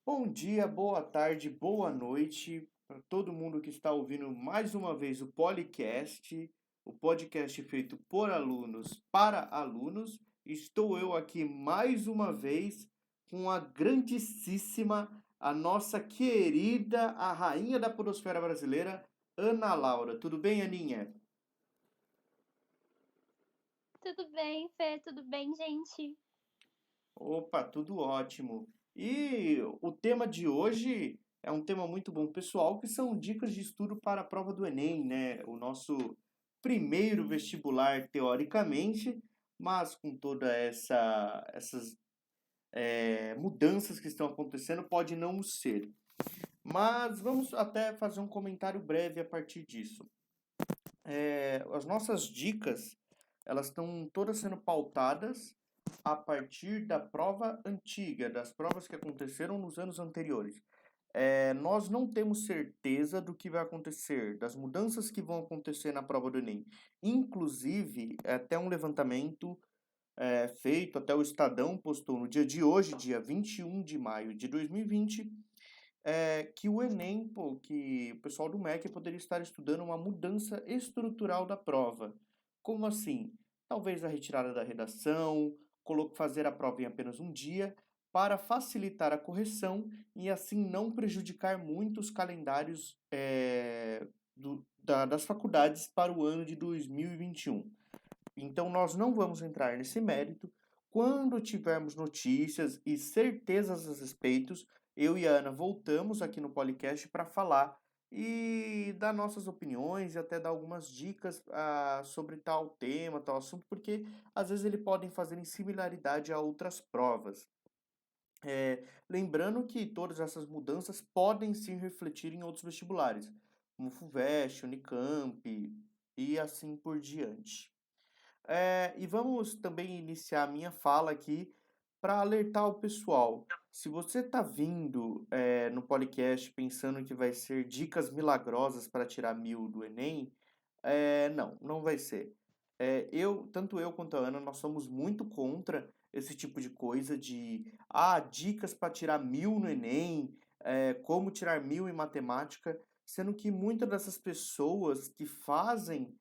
Bom dia, boa tarde, boa noite para todo mundo que está ouvindo mais uma vez o podcast feito por alunos para alunos. Estou eu aqui mais uma vez com a grandíssima, a nossa querida, a rainha da podosfera brasileira, Ana Laura. Tudo bem, Aninha? Tudo bem, Fê? Tudo bem, gente? Opa, tudo ótimo. E o tema de hoje é um tema muito bom, pessoal, que são dicas de estudo para a prova do Enem, né? O nosso primeiro vestibular, teoricamente, mas com toda essas mudanças que estão acontecendo, pode não o ser. Mas vamos até fazer um comentário breve a partir disso. As nossas dicas, elas estão todas sendo pautadas a partir da prova antiga, das provas que aconteceram nos anos anteriores. Nós não temos certeza do que vai acontecer, das mudanças que vão acontecer na prova do Enem. Inclusive, até um levantamento feito, até o Estadão postou no dia de hoje, dia 21 de maio de 2020, que o Enem, pô, que o pessoal do MEC poderia estar estudando uma mudança estrutural da prova. Como assim? Talvez a retirada da redação, fazer a prova em apenas um dia, para facilitar a correção e assim não prejudicar muito os calendários das faculdades para o ano de 2021. Então, nós não vamos entrar nesse mérito. Quando tivermos notícias e certezas a respeitos, eu e a Ana voltamos aqui no podcast para falar e dar nossas opiniões e até dar algumas dicas sobre tal tema, tal assunto, porque às vezes eles podem fazer em similaridade a outras provas. Lembrando que todas essas mudanças podem se refletir em outros vestibulares, como FUVEST, Unicamp e assim por diante. E vamos também iniciar a minha fala aqui para alertar o pessoal. Se você está vindo no podcast pensando que vai ser dicas milagrosas para tirar 1000 do Enem, não vai ser. Tanto eu quanto a Ana, nós somos muito contra esse tipo de coisa de dicas para tirar 1000 no Enem, como tirar 1000 em matemática, sendo que muitas dessas pessoas que fazem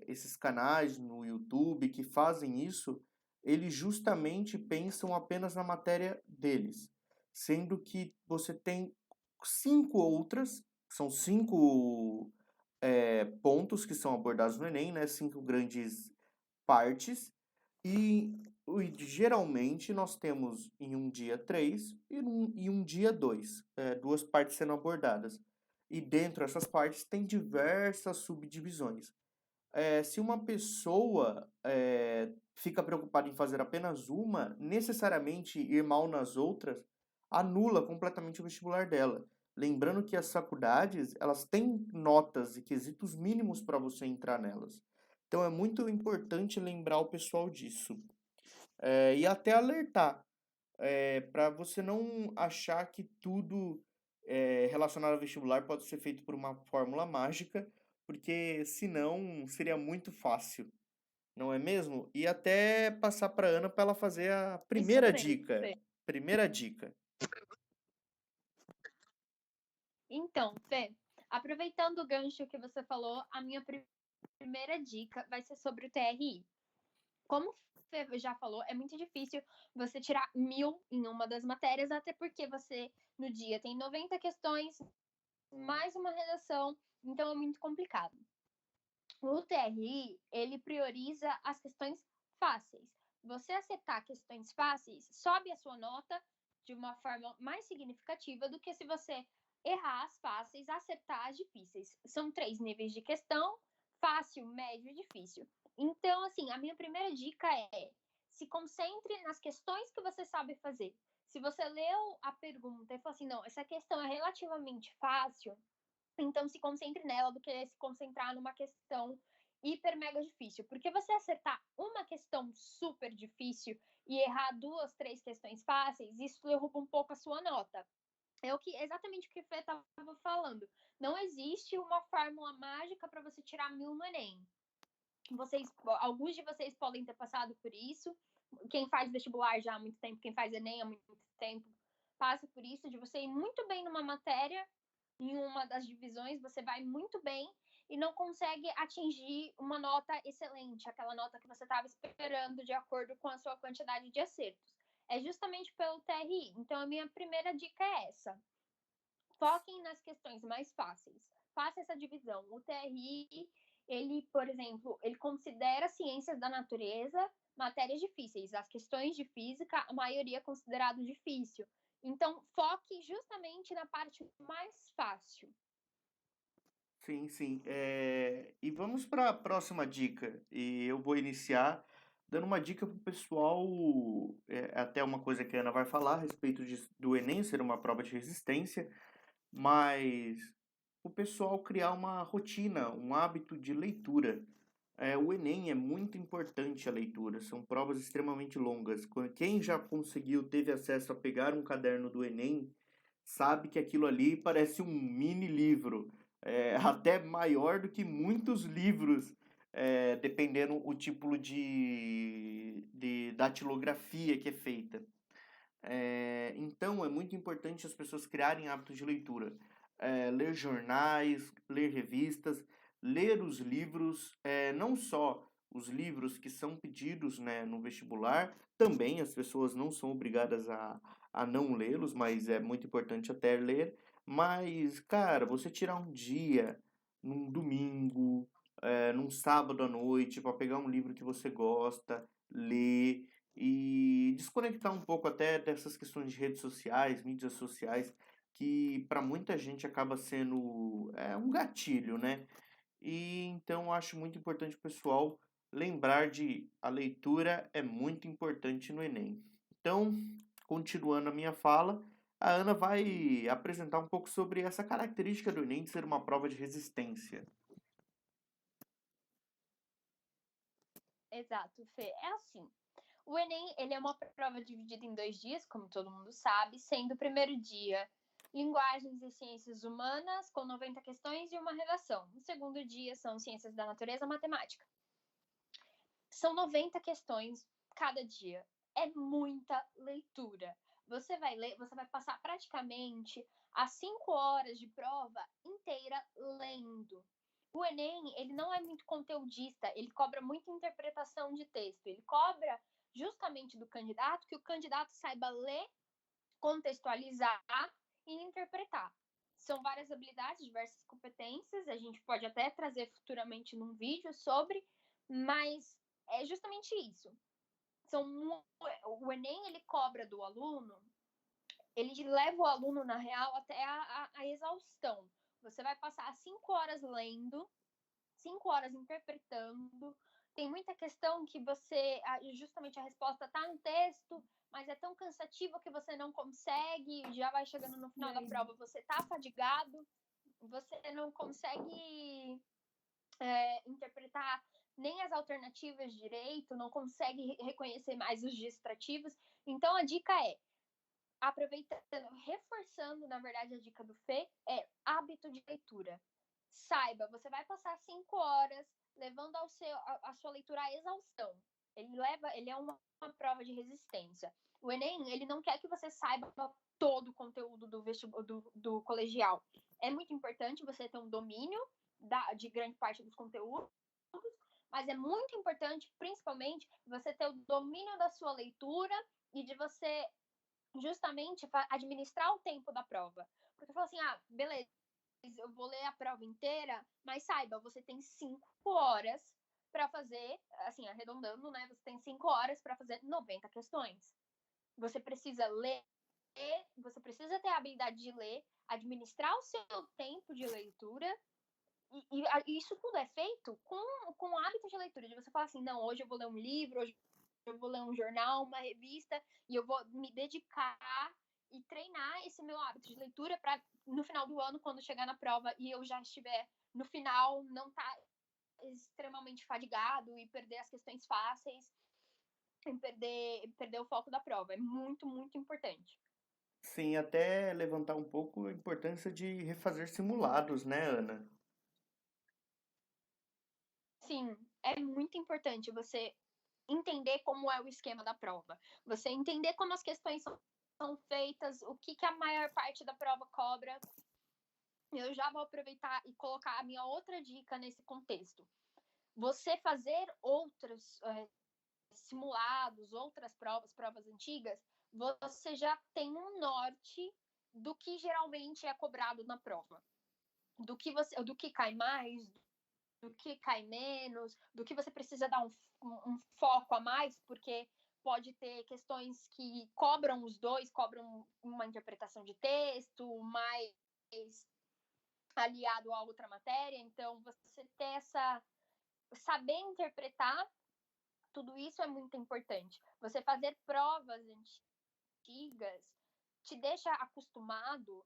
esses canais no YouTube que fazem isso, eles justamente pensam apenas na matéria deles, sendo que você tem cinco outras, são cinco pontos que são abordados no Enem, né? Cinco grandes partes, e, geralmente nós temos em um dia três e um dia dois, duas partes sendo abordadas. E dentro dessas partes tem diversas subdivisões. Se uma pessoa fica preocupada em fazer apenas uma, necessariamente ir mal nas outras, anula completamente o vestibular dela. Lembrando que as faculdades, elas têm notas e quesitos mínimos para você entrar nelas. Então é muito importante lembrar o pessoal disso. E até alertar, para você não achar que tudo relacionado ao vestibular pode ser feito por uma fórmula mágica, porque senão seria muito fácil, não é mesmo? E até passar para Ana para ela fazer a Isso primeira mesmo, dica. Fê. Primeira dica. Então, Fê, aproveitando o gancho que você falou, a minha primeira dica vai ser sobre o TRI. Como o Fê já falou, é muito difícil você tirar 1000 em uma das matérias, até porque você, no dia, tem 90 questões, mais uma redação, então é muito complicado. O TRI, ele prioriza as questões fáceis. Você acertar questões fáceis, sobe a sua nota de uma forma mais significativa do que se você errar as fáceis, acertar as difíceis. São 3 níveis de questão: fácil, médio e difícil. Então, assim, a minha primeira dica é: se concentre nas questões que você sabe fazer. Se você leu a pergunta e falou assim, não, essa questão é relativamente fácil, então se concentre nela do que se concentrar numa questão hiper mega difícil. Porque você acertar uma questão super difícil e errar duas, três questões fáceis, isso derruba um pouco a sua nota. É exatamente o que o Fê estava falando. Não existe uma fórmula mágica para você tirar 1000 no Enem. Alguns de vocês podem ter passado por isso. Quem faz vestibular já há muito tempo, quem faz Enem há muito tempo, passa por isso, de você ir muito bem numa matéria, em uma das divisões, você vai muito bem e não consegue atingir uma nota excelente, aquela nota que você estava esperando de acordo com a sua quantidade de acertos. É justamente pelo TRI. Então, a minha primeira dica é essa. Foquem nas questões mais fáceis. Faça essa divisão. O TRI, ele, por exemplo, ele considera ciências da natureza matérias difíceis. As questões de física, a maioria é considerado difícil. Então, foque justamente na parte mais fácil. Sim, sim. E vamos para a próxima dica. E eu vou iniciar dando uma dica para o pessoal, até uma coisa que a Ana vai falar a respeito do Enem ser uma prova de resistência, mas o pessoal criar uma rotina, um hábito de leitura. O Enem é muito importante a leitura, são provas extremamente longas. Quem já conseguiu, teve acesso a pegar um caderno do Enem, sabe que aquilo ali parece um mini livro, até maior do que muitos livros, dependendo o tipo de datilografia que é feita. Então, é muito importante as pessoas criarem hábitos de leitura. Ler jornais, ler revistas, ler os livros, não só os livros que são pedidos, né, no vestibular, também as pessoas não são obrigadas a não lê-los, mas é muito importante até ler. Mas, cara, você tirar um dia, num domingo, num sábado à noite, para pegar um livro que você gosta, ler e desconectar um pouco até dessas questões de redes sociais, mídias sociais, que para muita gente acaba sendo um gatilho, né? E então eu acho muito importante o pessoal lembrar de a leitura é muito importante no Enem. Então, continuando a minha fala, a Ana vai apresentar um pouco sobre essa característica do Enem de ser uma prova de resistência. Exato, Fê. É assim. O Enem, ele é uma prova dividida em 2 dias, como todo mundo sabe, sendo o primeiro dia linguagens e ciências humanas, com 90 questões e uma redação. O segundo dia são ciências da natureza, matemática. São 90 questões cada dia. É muita leitura. Você vai ler, você vai passar praticamente as 5 horas de prova inteira lendo. O Enem, ele não é muito conteudista, ele cobra muita interpretação de texto. Ele cobra justamente do candidato que o candidato saiba ler, contextualizar e interpretar. São várias habilidades, diversas competências, a gente pode até trazer futuramente num vídeo sobre, mas é justamente isso. O Enem, ele cobra do aluno, ele leva o aluno, na real, até a exaustão. Você vai passar 5 horas lendo, 5 horas interpretando. Tem muita questão que você, justamente a resposta está no texto, mas é tão cansativo que você não consegue, já vai chegando no final da prova, você está fadigado, você não consegue interpretar nem as alternativas direito, não consegue reconhecer mais os distrativos. Então, a dica é, aproveitando, reforçando, na verdade, a dica do Fê, é hábito de leitura. Saiba, você vai passar 5 horas levando a sua leitura à exaustão. Ele é uma prova de resistência. O Enem, ele não quer que você saiba todo o conteúdo do colegial. É muito importante você ter um domínio de grande parte dos conteúdos, mas é muito importante, principalmente, você ter o domínio da sua leitura e de você justamente administrar o tempo da prova. Porque fala assim, beleza, eu vou ler a prova inteira, mas saiba, você tem 5 horas para fazer, assim, arredondando, né? Você tem 5 horas para fazer 90 questões. Você precisa ler, você precisa ter a habilidade de ler, administrar o seu tempo de leitura, e isso tudo é feito com o hábito de leitura, de você falar assim, não, hoje eu vou ler um livro, hoje eu vou ler um jornal, uma revista, e eu vou me dedicar e treinar esse meu hábito de leitura para no final do ano, quando chegar na prova e eu já estiver no final, não estar extremamente fadigado e perder as questões fáceis e perder o foco da prova. É muito, muito importante. Sim, até levantar um pouco a importância de refazer simulados, né, Ana? Sim, é muito importante você entender como é o esquema da prova. Você entender como as questões são são feitas, o que a maior parte da prova cobra. Eu já vou aproveitar e colocar a minha outra dica nesse contexto. Você fazer outros simulados, outras provas antigas, você já tem um norte do que geralmente é cobrado na prova. Do que cai mais, do que cai menos, do que você precisa dar um foco a mais, porque pode ter questões que cobram os dois, cobram uma interpretação de texto, mais aliado a outra matéria. Então, você ter saber interpretar tudo isso é muito importante. Você fazer provas antigas te deixa acostumado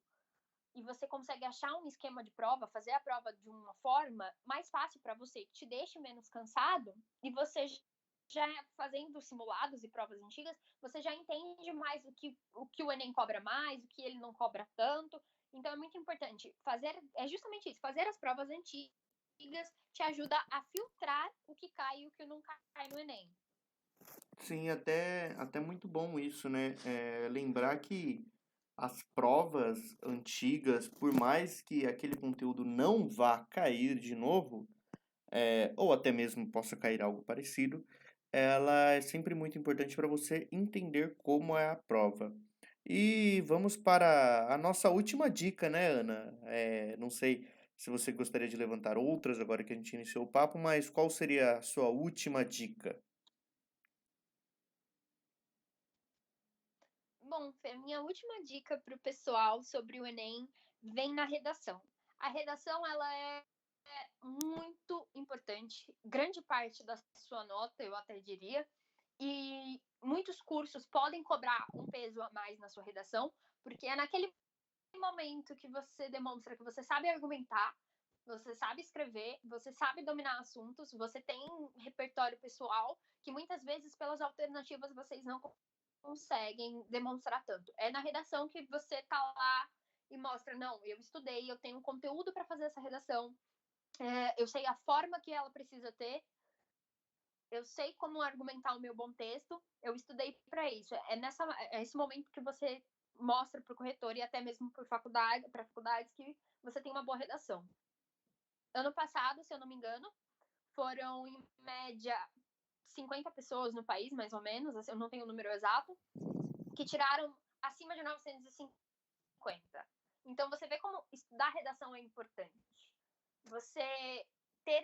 e você consegue achar um esquema de prova, fazer a prova de uma forma mais fácil para você, que te deixe menos cansado, e você já fazendo simulados e provas antigas, você já entende mais o que o Enem cobra mais, o que ele não cobra tanto. Então é muito importante fazer, é justamente isso, fazer as provas antigas te ajuda a filtrar o que cai e o que não cai no Enem. Sim, até muito bom isso, né? Lembrar que as provas antigas, por mais que aquele conteúdo não vá cair de novo, ou até mesmo possa cair algo parecido, ela é sempre muito importante para você entender como é a prova. E vamos para a nossa última dica, né, Ana? Não sei se você gostaria de levantar outras agora que a gente iniciou o papo, mas qual seria a sua última dica? Bom, Fê, minha última dica para o pessoal sobre o Enem vem na redação. A redação ela é muito importante, grande parte da sua nota, eu até diria, e muitos cursos podem cobrar um peso a mais na sua redação, porque é naquele momento que você demonstra que você sabe argumentar, você sabe escrever, você sabe dominar assuntos, você tem um repertório pessoal que muitas vezes pelas alternativas vocês não conseguem demonstrar tanto. É na redação que você tá lá e mostra, não, eu estudei, eu tenho conteúdo para fazer essa redação, eu sei a forma que ela precisa ter, eu sei como argumentar o meu bom texto, eu estudei para isso. É esse momento que você mostra para o corretor e até mesmo para faculdades que você tem uma boa redação. Ano passado, se eu não me engano, foram em média 50 pessoas no país, mais ou menos, assim, eu não tenho o número exato, que tiraram acima de 950. Então você vê como estudar redação é importante. Você ter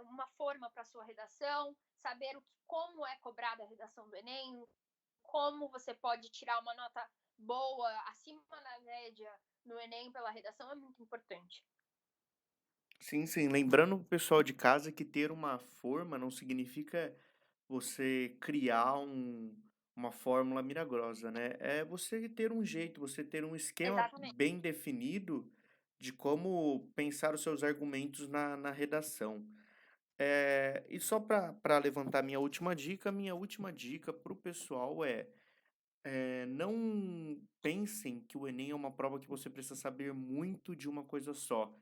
uma forma para sua redação, saber como é cobrada a redação do Enem, como você pode tirar uma nota boa, acima da média no Enem pela redação é muito importante. Sim, sim. Lembrando o pessoal de casa que ter uma forma não significa você criar uma fórmula milagrosa, né? É você ter um jeito, você ter um esquema Exatamente. bem definido de como pensar os seus argumentos na redação. E só para levantar minha última dica para o pessoal não pensem que o Enem é uma prova que você precisa saber muito de uma coisa só.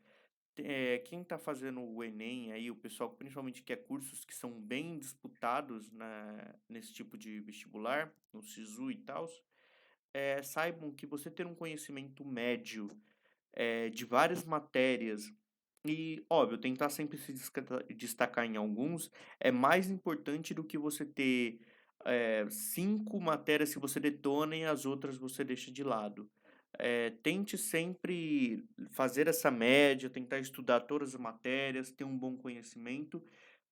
Quem está fazendo o Enem aí, o pessoal principalmente quer cursos que são bem disputados nesse tipo de vestibular, no SISU e tal, saibam que você ter um conhecimento médio de várias matérias e, óbvio, tentar sempre se destacar em alguns é mais importante do que você ter 5 matérias que você detona e as outras você deixa de lado. Tente sempre fazer essa média, tentar estudar todas as matérias, ter um bom conhecimento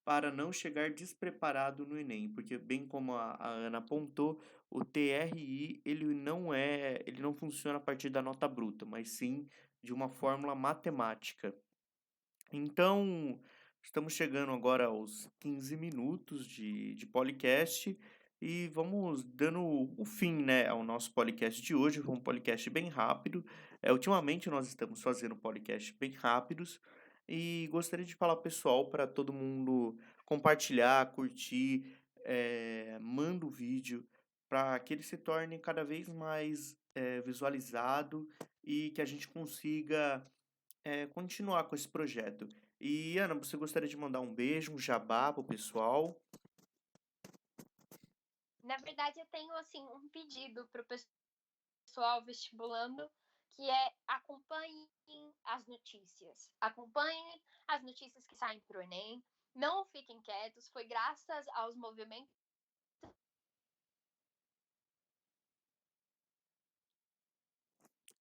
para não chegar despreparado no Enem, porque bem como a Ana apontou, o TRI ele não funciona a partir da nota bruta, mas sim de uma fórmula matemática. Então, estamos chegando agora aos 15 minutos de podcast e vamos dando o fim, né, ao nosso podcast de hoje. Foi um podcast bem rápido. Ultimamente nós estamos fazendo podcast bem rápidos e gostaria de falar, pessoal, para todo mundo compartilhar, curtir, manda o vídeo para que ele se torne cada vez mais visualizado e que a gente consiga continuar com esse projeto. E, Ana, você gostaria de mandar um beijo, um jabá pro pessoal? Na verdade, eu tenho assim um pedido para o pessoal vestibulando, que é acompanhem as notícias. Acompanhem as notícias que saem para o Enem. Não fiquem quietos. Foi graças aos movimentos,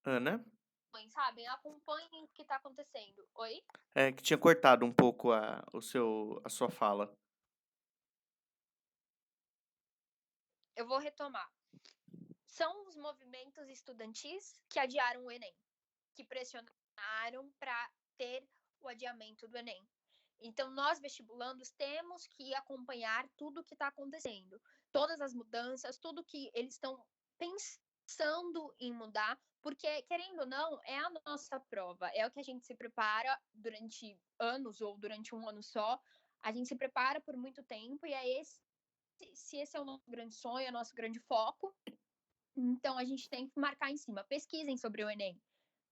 Ana? sabem? Acompanhem o que está acontecendo. Oi? É que tinha cortado um pouco a sua fala. Eu vou retomar. São os movimentos estudantis que adiaram o Enem, que pressionaram para ter o adiamento do Enem. Então, nós vestibulandos temos que acompanhar tudo o que está acontecendo, todas as mudanças, tudo que eles estão pensando em mudar, porque, querendo ou não, é a nossa prova, é o que a gente se prepara durante anos ou durante um ano só, a gente se prepara por muito tempo e é se esse é o nosso grande sonho, é o nosso grande foco, então a gente tem que marcar em cima. Pesquisem sobre o Enem.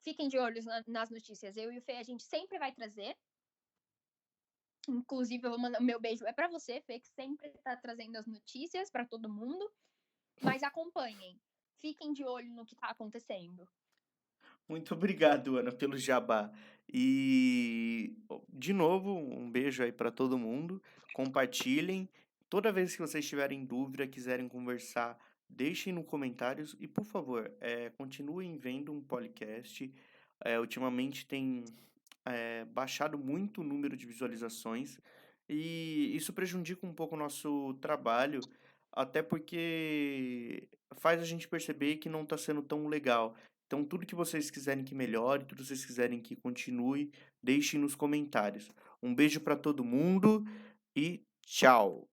Fiquem de olhos nas notícias. Eu e o Fê, a gente sempre vai trazer. Inclusive, eu vou mandar o meu beijo é para você, Fê, que sempre está trazendo as notícias para todo mundo. Mas acompanhem. Fiquem de olho no que está acontecendo. Muito obrigado, Ana, pelo jabá. E, de novo, um beijo aí para todo mundo. Compartilhem. Toda vez que vocês tiverem dúvida, quiserem conversar, deixem nos comentários. E, por favor, continuem vendo um podcast. Ultimamente tem baixado muito o número de visualizações. E isso prejudica um pouco o nosso trabalho, até porque faz a gente perceber que não está sendo tão legal. Então, tudo que vocês quiserem que melhore, tudo que vocês quiserem que continue, deixem nos comentários. Um beijo para todo mundo e tchau!